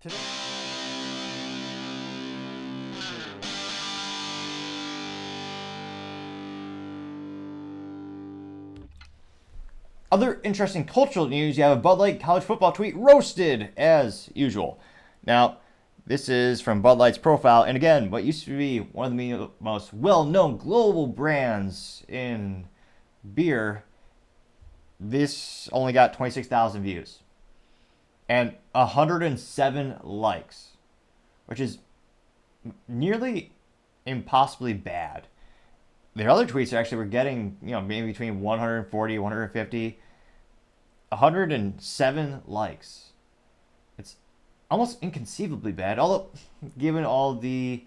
Today. Other interesting cultural news, you have a Bud Light college football tweet roasted as usual. Now, this is from Bud Light's profile, and again, what used to be one of the most well-known global brands in beer, this only got 26,000 views and 107 likes, which is nearly impossibly bad. Their other tweets actually were getting, maybe between 140, 150, 107 likes. It's almost inconceivably bad. Although, given all the,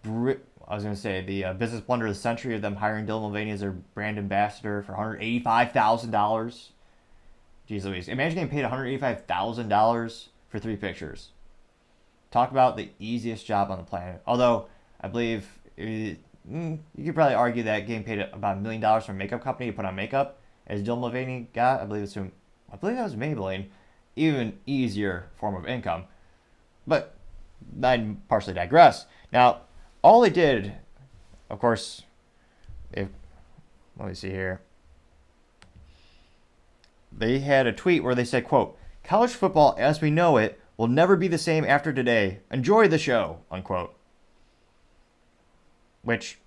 business blunder of the century of them hiring Dylan Mulvaney as their brand ambassador for $185,000. Jeez Louise. Imagine getting paid $185,000 for 3 pictures. Talk about the easiest job on the planet. Although, I believe you could probably argue that getting paid about $1 million from a makeup company to put on makeup, as Dylan Mulvaney got, I believe that was Maybelline, even easier form of income. But I partially digress. Now, all they did, of course, let me see here. They had a tweet where they said, quote, "College football as we know it will never be the same after today. Enjoy the show," unquote. Which,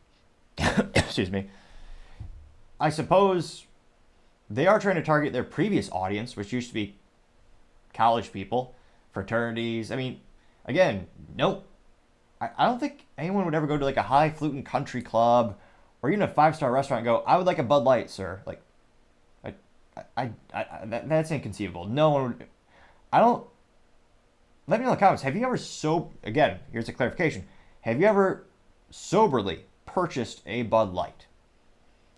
excuse me, I suppose they are trying to target their previous audience, which used to be college people, fraternities. I mean, again, nope. I don't think anyone would ever go to like a highfalutin country club or even a 5-star restaurant and go, "I would like a Bud Light, sir." Like, that's inconceivable. No one would. I don't. Let me know in the comments. Have you ever again, here's a clarification. Have you ever soberly purchased a Bud Light?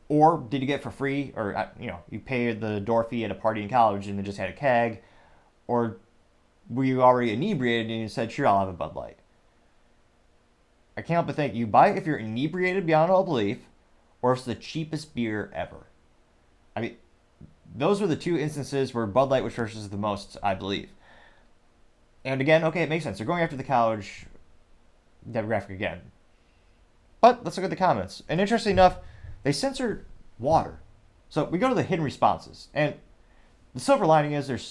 Or did you get it for free? Or, you paid the door fee at a party in college and they just had a keg? Or were you already inebriated and you said, "Sure, I'll have a Bud Light"? I can't help but think you buy it if you're inebriated beyond all belief, or if it's the cheapest beer ever. I mean, those were the 2 instances where Bud Light was purchased the most, I believe. And again, okay, it makes sense. They're going after the college demographic again. But let's look at the comments. And interestingly enough, they censored water. So we go to the hidden responses. And the silver lining is it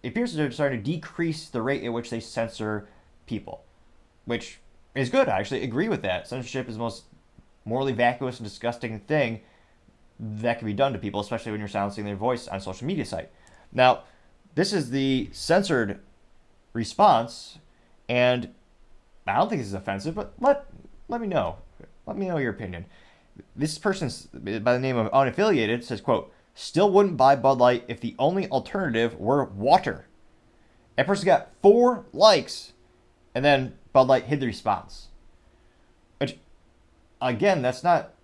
appears they're starting to decrease the rate at which they censor people, which is good. I actually agree with that. Censorship is the most morally vacuous and disgusting thing that can be done to people, especially when you're silencing their voice on a social media site. Now, this is the censored response, and I don't think this is offensive, but let me know. Let me know your opinion. This person's by the name of Unaffiliated says, quote, "Still wouldn't buy Bud Light if the only alternative were water." That person got 4 likes, and then Bud Light hid the response. Which, again, that's not,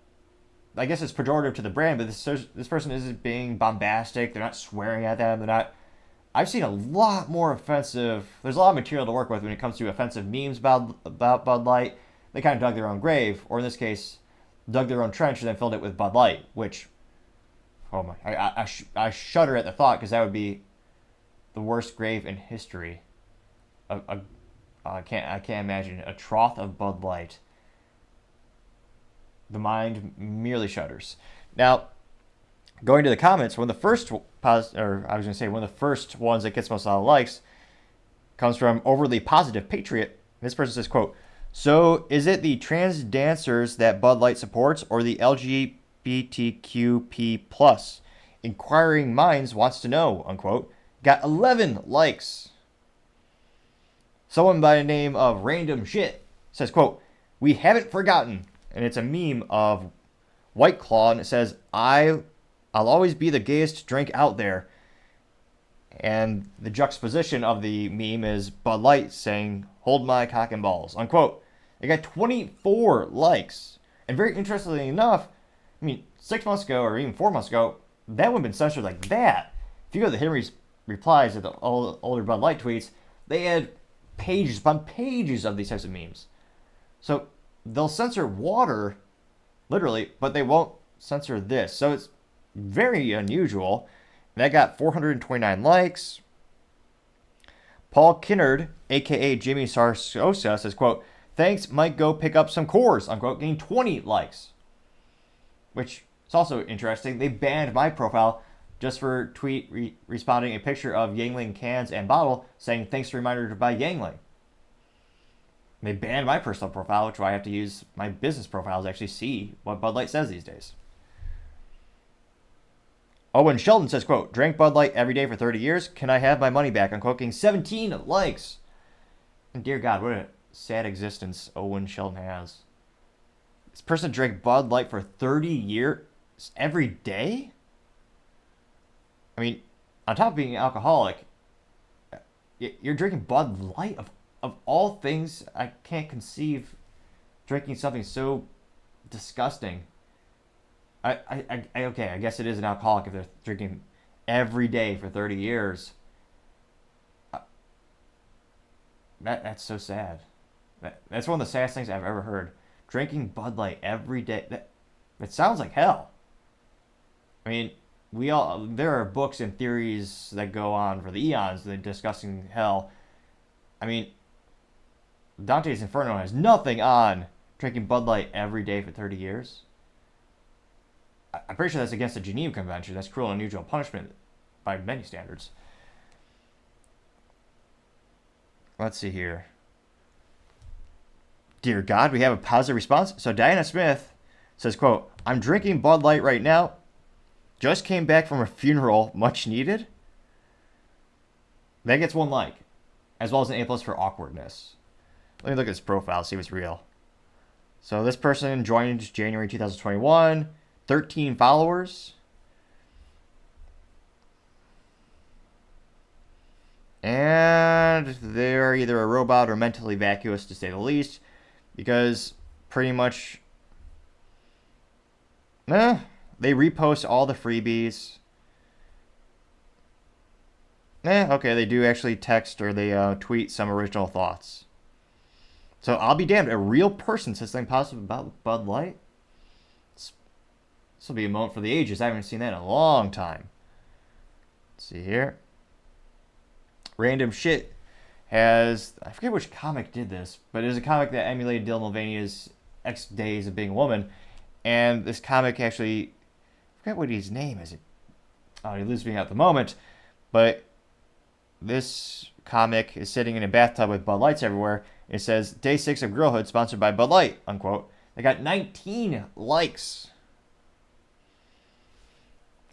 I guess it's pejorative to the brand, but this person isn't being bombastic. They're not swearing at them. I've seen a lot more offensive, there's a lot of material to work with when it comes to offensive memes about Bud Light. They kind of dug their own grave, or in this case, dug their own trench and then filled it with Bud Light, which, oh my, I shudder at the thought, because that would be the worst grave in history. I can't imagine a trough of Bud Light. The mind merely shudders. Now, going to the comments, one of the first ones that gets most of the likes comes from Overly Positive Patriot. This person says, quote, "So is it the trans dancers that Bud Light supports or the LGBTQP plus? Inquiring Minds wants to know," unquote. Got 11 likes. Someone by the name of Random Shit says, quote, "We haven't forgotten." And it's a meme of White Claw, and it says, I'll always be the gayest drink out there." And the juxtaposition of the meme is Bud Light saying, "Hold my cock and balls," unquote. It got 24 likes. And very interestingly enough, 6 months ago or even 4 months ago, that would have been censored like that. If you go to the Henry's replies of the older Bud Light tweets, they had pages upon pages of these types of memes. So they'll censor water, literally, but they won't censor this. So it's very unusual. And that got 429 likes. Paul Kinnard, aka Jimmy Sarsosa, says, quote, thanks, might go pick up some cores, unquote, getting 20 likes. Which is also interesting. They banned my profile just for responding a picture of Yuengling cans and bottle saying, thanks for the reminder to buy Yuengling. They banned my personal profile, which is why I have to use my business profile to actually see what Bud Light says these days. Owen Sheldon says, quote, drank Bud Light every day for 30 years. Can I have my money back? Unquote, getting 17 likes. And dear God, what a sad existence Owen Sheldon has. This person drank Bud Light for 30 years every day? I mean, on top of being an alcoholic, you're drinking Bud Light? Of all things, I can't conceive drinking something so disgusting. Okay, I guess it is an alcoholic if they're drinking every day for 30 years. That's so sad. That's one of the saddest things I've ever heard. Drinking Bud Light every day. It sounds like hell. I mean, there are books and theories that go on for the eons that discussing hell. I mean, Dante's Inferno has nothing on drinking Bud Light every day for 30 years. I'm pretty sure that's against the Geneva Convention. That's cruel and unusual punishment by many standards. Let's see here. Dear God, we have a positive response. So Diana Smith says, quote, I'm drinking Bud Light right now. Just came back from a funeral, much needed. That gets 1 like, as well as an A+ for awkwardness. Let me look at his profile, see if it's real. So this person joined January 2021, 13 followers. And they're either a robot or mentally vacuous, to say the least, because pretty much, they repost all the freebies. Okay, they do actually text or they tweet some original thoughts. So I'll be damned, a real person says something positive about Bud Light? This will be a moment for the ages. I haven't seen that in a long time. Let's see here. Random Shit has, I forget which comic did this, but it was a comic that emulated Dylan Mulvaney's X Days of Being a Woman. And this comic actually, I forget what his name is. Oh, he lives me at the moment. But this comic is sitting in a bathtub with Bud Lights everywhere. It says, Day 6 of Girlhood, sponsored by Bud Light, unquote. They got 19 likes.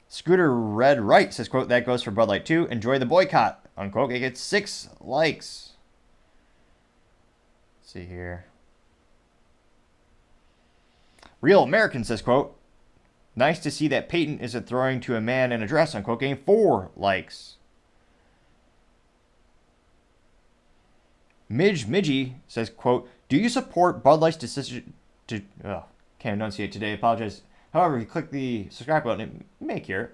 Scooter Red Right says, quote, that goes for Bud Light too. Enjoy the boycott, unquote. It gets 6 likes. Let's see here. Real American says, quote, nice to see that Peyton isn't throwing to a man in a dress, unquote, getting 4 likes. Midgie says, quote, do you support Bud Light's decision to... can't enunciate today, apologize. However, if you click the subscribe button, it may cure.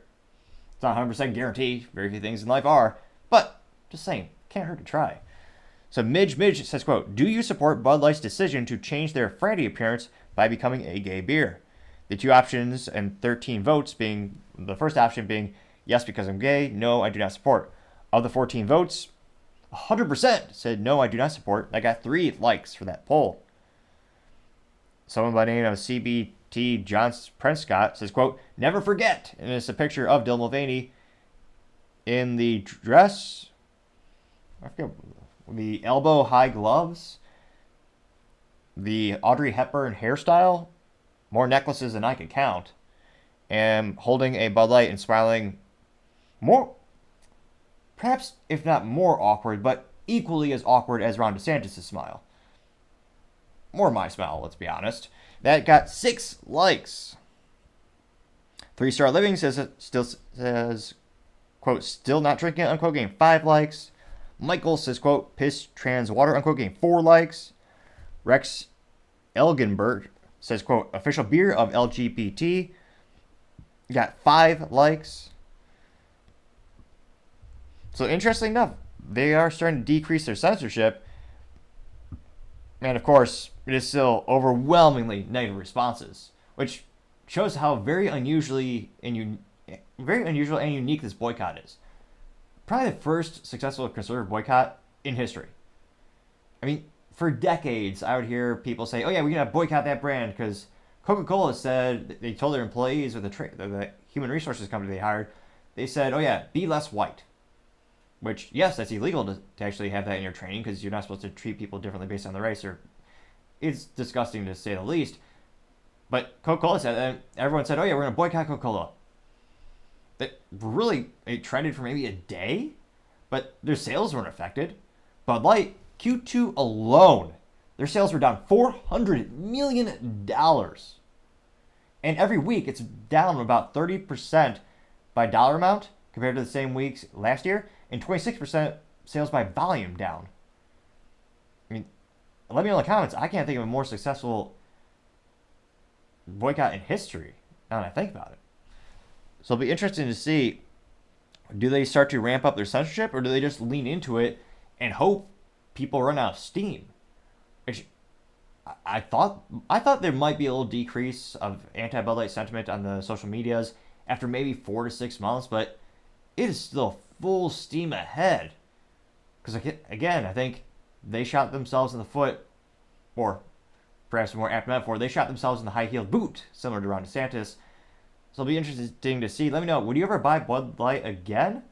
It's not 100% guaranteed. Very few things in life are. But, just saying, can't hurt to try. So Midge says, quote, do you support Bud Light's decision to change their Frandy appearance by becoming a gay beer? The 2 options and 13 votes being, the first option being, yes, because I'm gay, no, I do not support. Of the 14 votes, 100% said, no, I do not support. I got 3 likes for that poll. Someone by the name of CBT John Prescott says, quote, never forget. And it's a picture of Dylan Mulvaney in the dress. I forget, the elbow high gloves. The Audrey Hepburn hairstyle. More necklaces than I could count. And holding a Bud Light and smiling more, perhaps if not more awkward, but equally as awkward as Ron DeSantis' smile. More my smile, let's be honest. That got 6 likes. 3 Star Living says, quote, still not drinking it, unquote, getting 5 likes. Michael says, quote, piss trans water, unquote, getting 4 likes. Rex Elgenberg says, quote, official beer of LGBT, got 5 likes. So interesting enough, they are starting to decrease their censorship. And of course, it is still overwhelmingly negative responses, which shows how very unusual and unique this boycott is. Probably the first successful conservative boycott in history. I mean, for decades, I would hear people say, "Oh yeah, we're gonna boycott that brand because Coca-Cola said they told their employees or the human resources company they hired, they said, "Oh yeah, be less white." Which yes, that's illegal to actually have that in your training because you're not supposed to treat people differently based on their race, or it's disgusting to say the least. But Coca-Cola said, and everyone said, "Oh yeah, we're gonna boycott Coca-Cola." That really it trended for maybe a day, but their sales weren't affected. Bud Light Q2 alone, their sales were down $400 million, and every week it's down about 30% by dollar amount compared to the same weeks last year, and 26% sales by volume down. I mean, let me know in the comments. I can't think of a more successful boycott in history now that I think about it. So it'll be interesting to see, do they start to ramp up their censorship or do they just lean into it and hope people run out of steam? Which I thought there might be a little decrease of anti-Bud Light sentiment on the social medias after maybe 4 to 6 months, but it is still full steam ahead. Because again, I think they shot themselves in the foot, or perhaps a more apt metaphor, they shot themselves in the high-heeled boot, similar to Ron DeSantis. So it'll be interesting to see. Let me know, would you ever buy Bud Light again?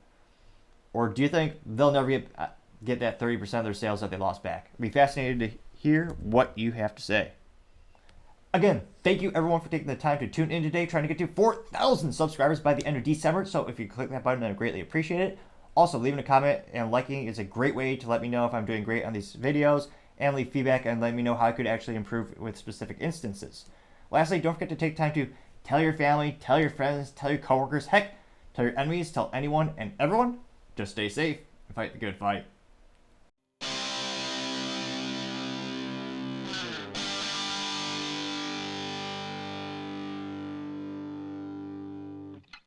Or do you think they'll never get that 30% of their sales that they lost back? I'd be fascinated to hear what you have to say. Again, thank you everyone for taking the time to tune in today, trying to get to 4,000 subscribers by the end of December. So if you click that button, then I greatly appreciate it. Also, leaving a comment and liking is a great way to let me know if I'm doing great on these videos, and leave feedback and let me know how I could actually improve with specific instances. Lastly, don't forget to take time to tell your family, tell your friends, tell your coworkers, heck, tell your enemies, tell anyone and everyone. Just stay safe and fight the good fight.